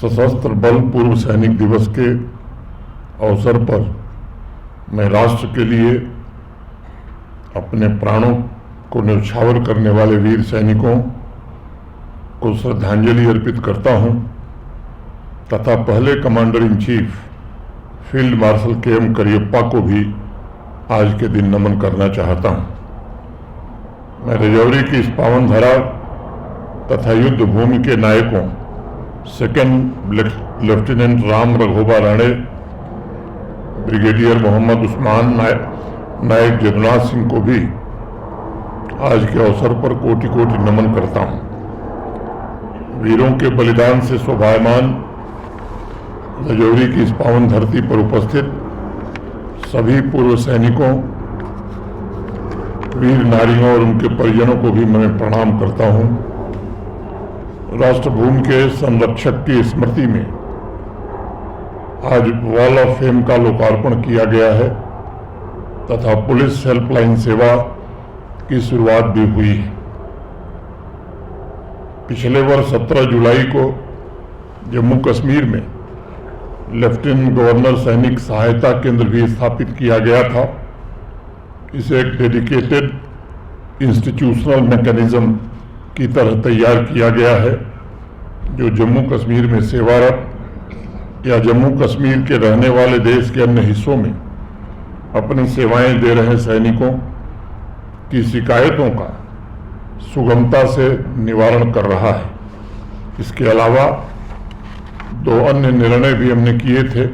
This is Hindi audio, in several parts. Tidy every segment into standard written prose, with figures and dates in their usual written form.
सशस्त्र बल पूर्व सैनिक दिवस के अवसर पर मैं राष्ट्र के लिए अपने प्राणों को न्यौछावर करने वाले वीर सैनिकों को श्रद्धांजलि अर्पित करता हूं तथा पहले commander in chief field marshal KM. Cariappa को भी आज के दिन नमन करना चाहता हूं। मैं रजौरी की इस पावन धरा तथा युद्ध भूमि के नायकों second lieutenant Ram Raghoba Rane, brigadier Mohammad Usman, Naik Jadunath Singh को भी आज के अवसर पर कोटि कोटि नमन करता हूं। वीरों के बलिदान से शोभायमान रजौरी की इस पावन धरती पर उपस्थित सभी पूर्व सैनिकों, वीर नारियों और उनके परिजनों को भी मैं प्रणाम करता हूं। राष्ट्रभूमि के संरक्षक की स्मृति में आज वॉल ऑफ फेम का लोकार्पण किया गया है तथा पुलिस हेल्पलाइन सेवा की शुरुआत भी हुई है। पिछले वर्ष 17 जुलाई को जम्मू कश्मीर में लेफ्टिनेंट गवर्नर सैनिक सहायता केंद्र भी स्थापित किया गया था। इसे एक डेडिकेटेड इंस्टीट्यूशनल मैकेनिज्म की तरह तैयार किया गया है जो जम्मू कश्मीर में सेवारत या जम्मू कश्मीर के रहने वाले देश के अन्य हिस्सों में अपनी सेवाएं दे रहे सैनिकों की शिकायतों का सुगमता से निवारण कर रहा है। इसके अलावा 2 अन्य निर्णय भी हमने किए थे।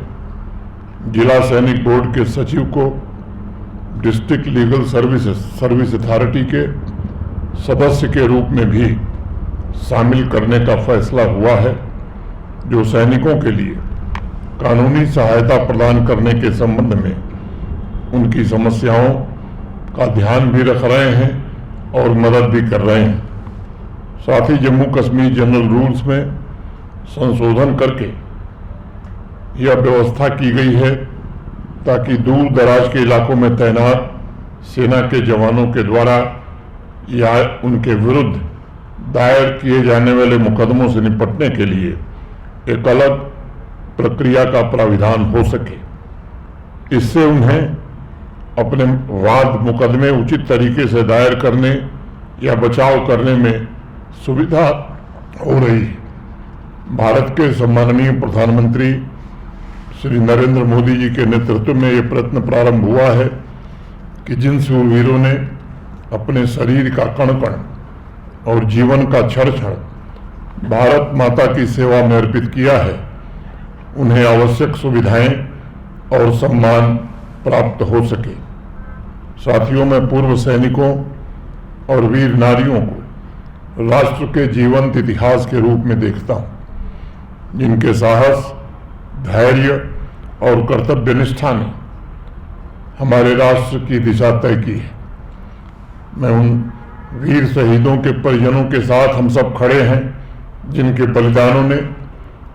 जिला सैनिक बोर्ड के सचिव को डिस्ट्रिक्ट लीगल सर्विस अथॉरिटी के सदस्य के रूप में भी शामिल करने का फैसला हुआ है, जो सैनिकों के लिए कानूनी सहायता प्रदान करने के संबंध में उनकी समस्याओं का ध्यान भी रख रहे हैं और मदद भी कर रहे हैं। साथ ही जम्मू कश्मीर जनरल रूल्स में संशोधन करके यह व्यवस्था की गई है ताकि दूर दराज के इलाकों में तैनात सेना के जवानों के द्वारा या उनके विरुद्ध दायर किए जाने वाले मुकदमों से निपटने के लिए एक अलग प्रक्रिया का प्राविधान हो सके। इससे उन्हें अपने वाद मुकदमे उचित तरीके से दायर करने या बचाव करने में सुविधा हो रही है। भारत के सम्माननीय प्रधानमंत्री श्री नरेंद्र मोदी जी के नेतृत्व में ये प्रयत्न प्रारंभ हुआ है कि जिन शूरवीरों ने अपने शरीर का कण कण और जीवन का क्षण क्षण भारत माता की सेवा में अर्पित किया है, उन्हें आवश्यक सुविधाएं और सम्मान प्राप्त हो सके। साथियों, मैं पूर्व सैनिकों और वीर नारियों को राष्ट्र के जीवंत इतिहास के रूप में देखता हूं, जिनके साहस, धैर्य और कर्तव्य निष्ठा ने हमारे राष्ट्र की दिशा तय की है। मैं उन वीर शहीदों के परिजनों के साथ हम सब खड़े हैं जिनके बलिदानों ने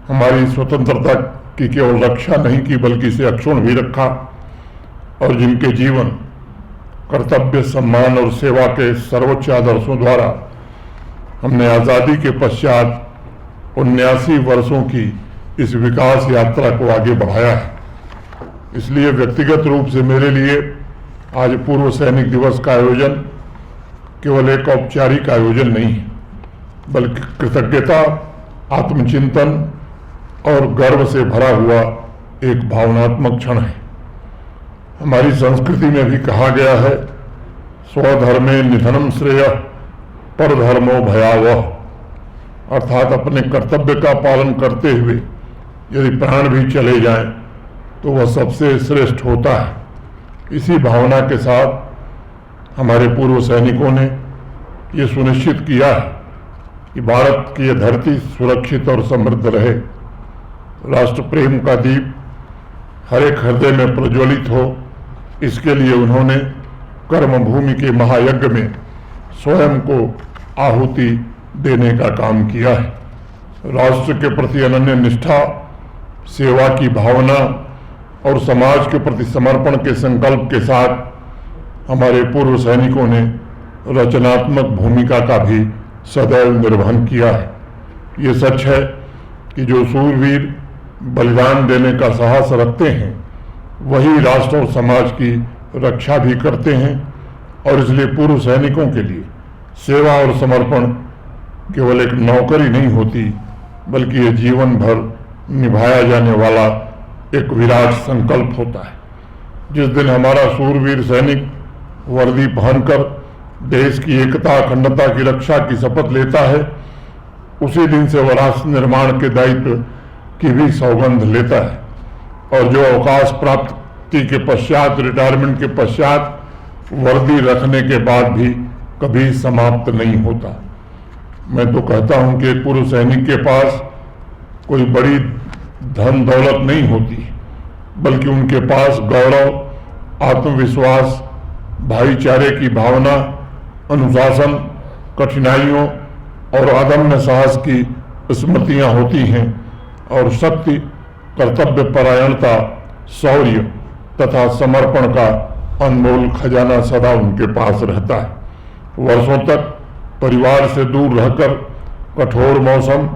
हमारी स्वतंत्रता की केवल रक्षा नहीं की बल्कि इसे अक्षुण्ण भी रखा और जिनके जीवन, कर्तव्य, सम्मान और सेवा के सर्वोच्च आदर्शों द्वारा हमने आज़ादी के पश्चात 79 वर्षों की इस विकास यात्रा को आगे बढ़ाया है। इसलिए व्यक्तिगत रूप से मेरे लिए आज पूर्व सैनिक दिवस का आयोजन केवल एक औपचारिक आयोजन नहीं है, बल्कि कृतज्ञता, आत्मचिंतन और गर्व से भरा हुआ एक भावनात्मक क्षण है। हमारी संस्कृति में भी कहा गया है, स्वधर्मे निधनम श्रेयः परधर्मो भयावह, अर्थात अपने कर्तव्य का पालन करते हुए यदि प्राण भी चले जाएं तो वह सबसे श्रेष्ठ होता है। इसी भावना के साथ हमारे पूर्व सैनिकों ने ये सुनिश्चित किया है कि भारत की यह धरती सुरक्षित और समृद्ध रहे। राष्ट्र प्रेम का दीप हर एक हृदय में प्रज्वलित हो, इसके लिए उन्होंने कर्मभूमि के महायज्ञ में स्वयं को आहुति देने का काम किया है। राष्ट्र के प्रति अनन्य निष्ठा, सेवा की भावना और समाज के प्रति समर्पण के संकल्प के साथ हमारे पूर्व सैनिकों ने रचनात्मक भूमिका का भी सदैव निर्वहन किया है। ये सच है कि जो सूरवीर बलिदान देने का साहस रखते हैं वही राष्ट्र और समाज की रक्षा भी करते हैं, और इसलिए पूर्व सैनिकों के लिए सेवा और समर्पण केवल एक नौकरी नहीं होती, बल्कि ये जीवन भर निभाया जाने वाला एक विराट संकल्प होता है। जिस दिन हमारा सूरवीर सैनिक वर्दी पहनकर देश की एकता अखंडता की रक्षा की शपथ लेता है, उसी दिन से वह राष्ट्र निर्माण के दायित्व की भी सौगंध लेता है, और जो अवकाश प्राप्ति के पश्चात, रिटायरमेंट के पश्चात वर्दी रखने के बाद भी कभी समाप्त नहीं होता। मैं तो कहता हूं कि एक पूर्व सैनिक के पास कोई बड़ी धन दौलत नहीं होती, बल्कि उनके पास गौरव, आत्मविश्वास, भाईचारे की भावना, अनुशासन, कठिनाइयों और अदम्य साहस की स्मृतियां होती हैं, और शक्ति, कर्तव्य परायणता, शौर्य तथा समर्पण का अनमोल खजाना सदा उनके पास रहता है। वर्षों तक परिवार से दूर रहकर कठोर मौसम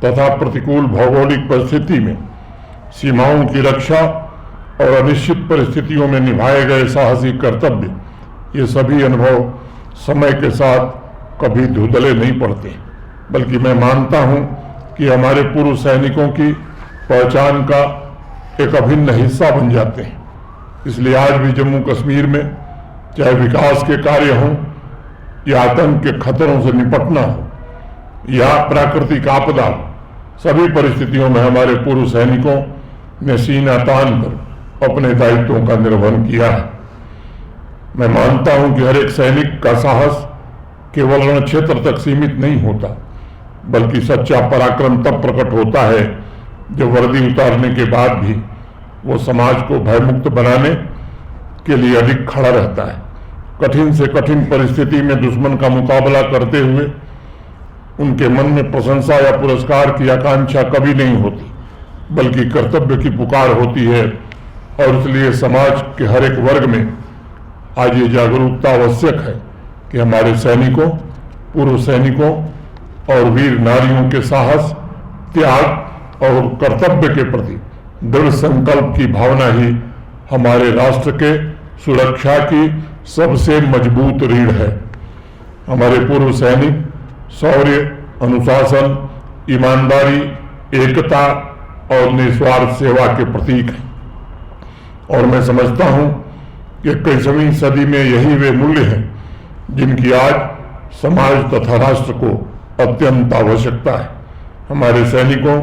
तथा प्रतिकूल भौगोलिक परिस्थिति में सीमाओं की रक्षा और अनिश्चित परिस्थितियों में निभाए गए साहसी कर्तव्य, ये सभी अनुभव समय के साथ कभी धुंधले नहीं पड़ते, बल्कि मैं मानता हूं कि हमारे पूर्व सैनिकों की पहचान का एक अभिन्न हिस्सा बन जाते हैं। इसलिए आज भी जम्मू कश्मीर में चाहे विकास के कार्य हों या आतंक के खतरों से निपटना हो या प्राकृतिक आपदा हो, सभी परिस्थितियों में हमारे पूर्व सैनिकों ने सीना तान कर अपने दायित्वों का निर्वहन किया है। मैं मानता हूं कि हर एक सैनिक का साहस केवल रण क्षेत्र तक सीमित नहीं होता, बल्कि सच्चा पराक्रम तब प्रकट होता है जब वर्दी उतारने के बाद भी वो समाज को भयमुक्त बनाने के लिए अधिक खड़ा रहता है। कठिन से कठिन परिस्थिति में दुश्मन का मुकाबला करते हुए उनके मन में प्रशंसा या पुरस्कार की आकांक्षा कभी नहीं होती, बल्कि कर्तव्य की पुकार होती है। और इसलिए समाज के हर एक वर्ग में आज ये जागरूकता आवश्यक है कि हमारे सैनिकों, पूर्व सैनिकों और वीर नारियों के साहस, त्याग और कर्तव्य के प्रति दृढ़ संकल्प की भावना ही हमारे राष्ट्र के सुरक्षा की सबसे मजबूत रीढ़ है। हमारे पूर्व सैनिक शौर्य, अनुशासन, ईमानदारी, एकता और निस्वार्थ सेवा के प्रतीक हैं, और मैं समझता हूं कि 21वीं सदी में यही वे मूल्य हैं जिनकी आज समाज तथा राष्ट्र को अत्यंत आवश्यकता है। हमारे सैनिकों,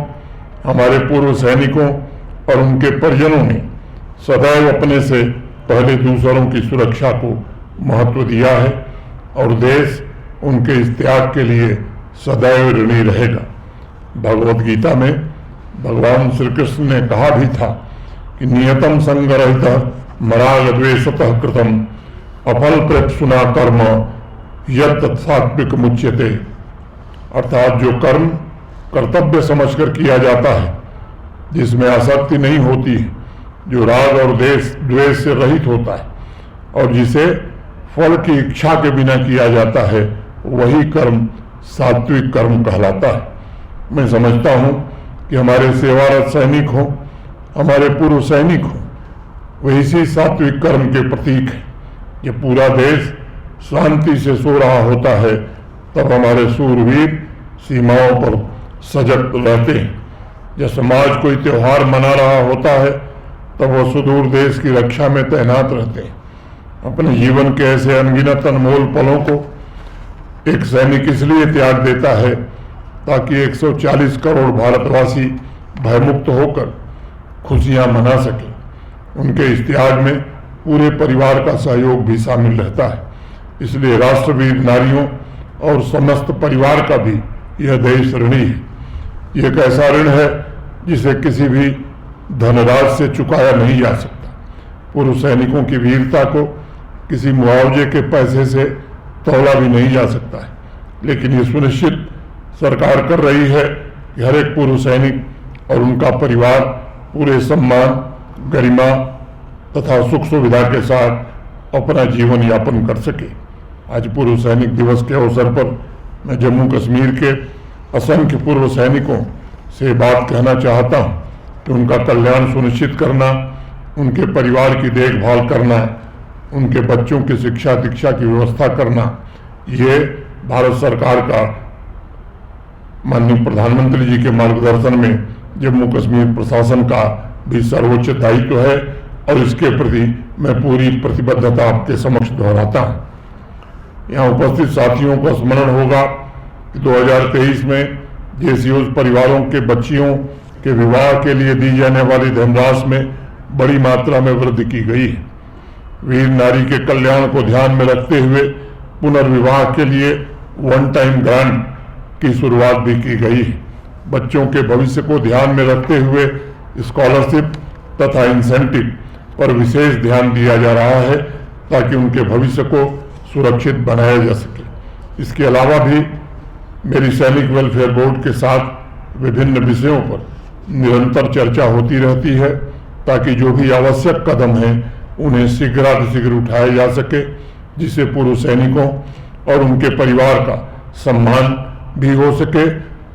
हमारे पूर्व सैनिकों और उनके परिजनों ने सदैव अपने से पहले दूसरों की सुरक्षा को महत्व दिया है, और देश उनके इस त्याग के लिए सदैव ऋणी रहेगा। भगवत गीता में भगवान श्री कृष्ण ने कहा भी था कि नियतम संगरहित मराग द्वेषतः कृतम अफल प्रेक्षुना कर्म यत् सात्विक मुच्यते। अर्थात जो कर्म कर्तव्य समझकर किया जाता है, जिसमें आसक्ति नहीं होती है, जो राग और द्वेष से रहित होता है, और जिसे फल की इच्छा के बिना किया जाता है, वही कर्म सात्विक कर्म कहलाता है। मैं समझता हूँ कि हमारे सेवारत सैनिक हों, हमारे पूर्व सैनिक हों, वह इसी सात्विक कर्म के प्रतीक हैं। जब पूरा देश शांति से सो रहा होता है, तब हमारे सूरवीर सीमाओं पर सजग रहते हैं। जब समाज कोई त्योहार मना रहा होता है, तब वह सुदूर देश की रक्षा में तैनात रहते हैं। अपने जीवन के ऐसे अनगिनत अनमोल पलों को एक सैनिक इसलिए त्याग देता है ताकि 140 करोड़ भारतवासी भयमुक्त होकर खुशियां मना सके। उनके इस त्याग में पूरे परिवार का सहयोग भी शामिल रहता है। इसलिए राष्ट्रवीर नारियों और समस्त परिवार का भी यह देश ऋणी है। यह एक ऐसा ऋण है जिसे किसी भी धनराशि से चुकाया नहीं जा सकता। पूर्व सैनिकों की वीरता को किसी मुआवजे के पैसे से तौला भी नहीं जा सकता है, लेकिन ये सुनिश्चित सरकार कर रही है कि हर एक पूर्व सैनिक और उनका परिवार पूरे सम्मान, गरिमा तथा सुख सुविधा के साथ अपना जीवन यापन कर सके। आज पूर्व सैनिक दिवस के अवसर पर मैं जम्मू कश्मीर के असंख्य पूर्व सैनिकों, से बात कहना चाहता हूँ कि उनका कल्याण सुनिश्चित करना, उनके परिवार की देखभाल करना, उनके बच्चों की शिक्षा दीक्षा की व्यवस्था करना, ये भारत सरकार का माननीय प्रधानमंत्री जी के मार्गदर्शन में जम्मू कश्मीर प्रशासन का भी सर्वोच्च दायित्व है और इसके प्रति मैं पूरी प्रतिबद्धता आपके समक्ष दोहराता हूँ। यहाँ उपस्थित साथियों को स्मरण होगा कि 2023 में जेसीओ परिवारों के बच्चियों के विवाह के लिए दी जाने वाली धनराशि में बड़ी मात्रा में वृद्धि की गई है। वीर नारी के कल्याण को ध्यान में रखते हुए पुनर्विवाह के लिए वन टाइम ग्रांट की शुरुआत भी की गई है। बच्चों के भविष्य को ध्यान में रखते हुए स्कॉलरशिप तथा इंसेंटिव पर विशेष ध्यान दिया जा रहा है ताकि उनके भविष्य को सुरक्षित बनाया जा सके। इसके अलावा भी मेरी सैनिक वेलफेयर बोर्ड के साथ विभिन्न विषयों पर निरंतर चर्चा होती रहती है ताकि जो भी आवश्यक कदम हैं उन्हें शीघ्रातिशीघ्र उठाया जा सके, जिससे पूर्व सैनिकों और उनके परिवार का सम्मान भी हो सके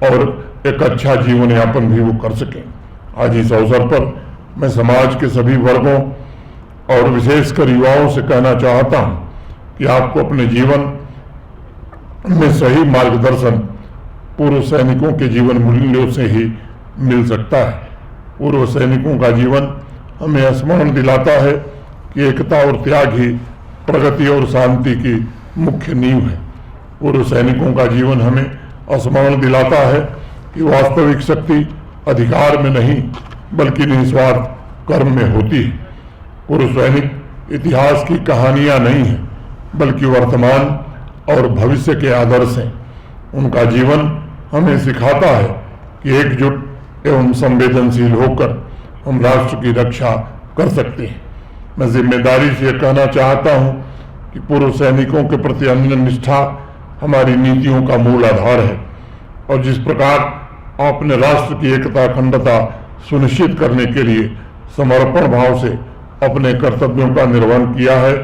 और एक अच्छा जीवन यापन भी वो कर सकें। आज इस अवसर पर मैं समाज के सभी वर्गों और विशेषकर युवाओं से कहना चाहता हूं कि आपको अपने जीवन में सही मार्गदर्शन पूर्व सैनिकों के जीवन मूल्यों से ही मिल सकता है। पूर्व सैनिकों का जीवन हमें स्मरण दिलाता है कि एकता और त्याग ही प्रगति और शांति की मुख्य नींव है। पूर्व सैनिकों का जीवन हमें स्मरण दिलाता है कि वास्तविक शक्ति अधिकार में नहीं बल्कि निस्वार्थ कर्म में होती है। पूर्व सैनिक इतिहास की कहानियां नहीं है बल्कि वर्तमान और भविष्य के आदर्श हैं। उनका जीवन हमें सिखाता है कि एकजुट एवं संवेदनशील होकर हम राष्ट्र की रक्षा कर सकते हैं। मैं जिम्मेदारी से कहना चाहता हूं कि पूर्व सैनिकों के प्रति अन्य निष्ठा हमारी नीतियों का मूल आधार है और जिस प्रकार आपने राष्ट्र की एकता अखंडता सुनिश्चित करने के लिए समर्पण भाव से अपने कर्तव्यों का निर्वहन किया है,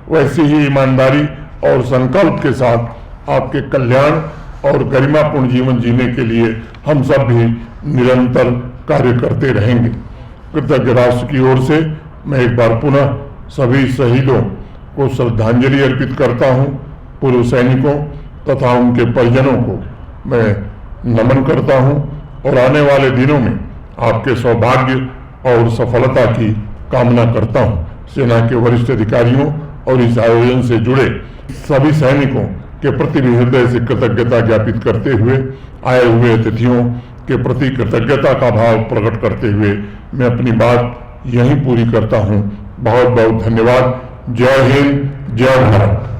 वैसी ही ईमानदारी और संकल्प के साथ आपके कल्याण और गरिमापूर्ण जीवन जीने के लिए हम सब भी निरंतर कार्य करते रहेंगे। कृतज्ञ राष्ट्र की ओर से मैं एक बार पुनः सभी शहीदों को श्रद्धांजलि अर्पित करता हूं। पूर्व सैनिकों तथा उनके परिजनों को मैं नमन करता हूं और आने वाले दिनों में आपके सौभाग्य और सफलता की कामना करता हूं। सेना के वरिष्ठ अधिकारियों और इस आयोजन से जुड़े सभी सैनिकों के प्रति भी हृदय से कृतज्ञता ज्ञापित करते हुए आए हुए अतिथियों के प्रति कृतज्ञता का भाव प्रकट करते हुए मैं अपनी बात यहीं पूरी करता हूं। बहुत बहुत धन्यवाद। जय हिंद, जय भारत।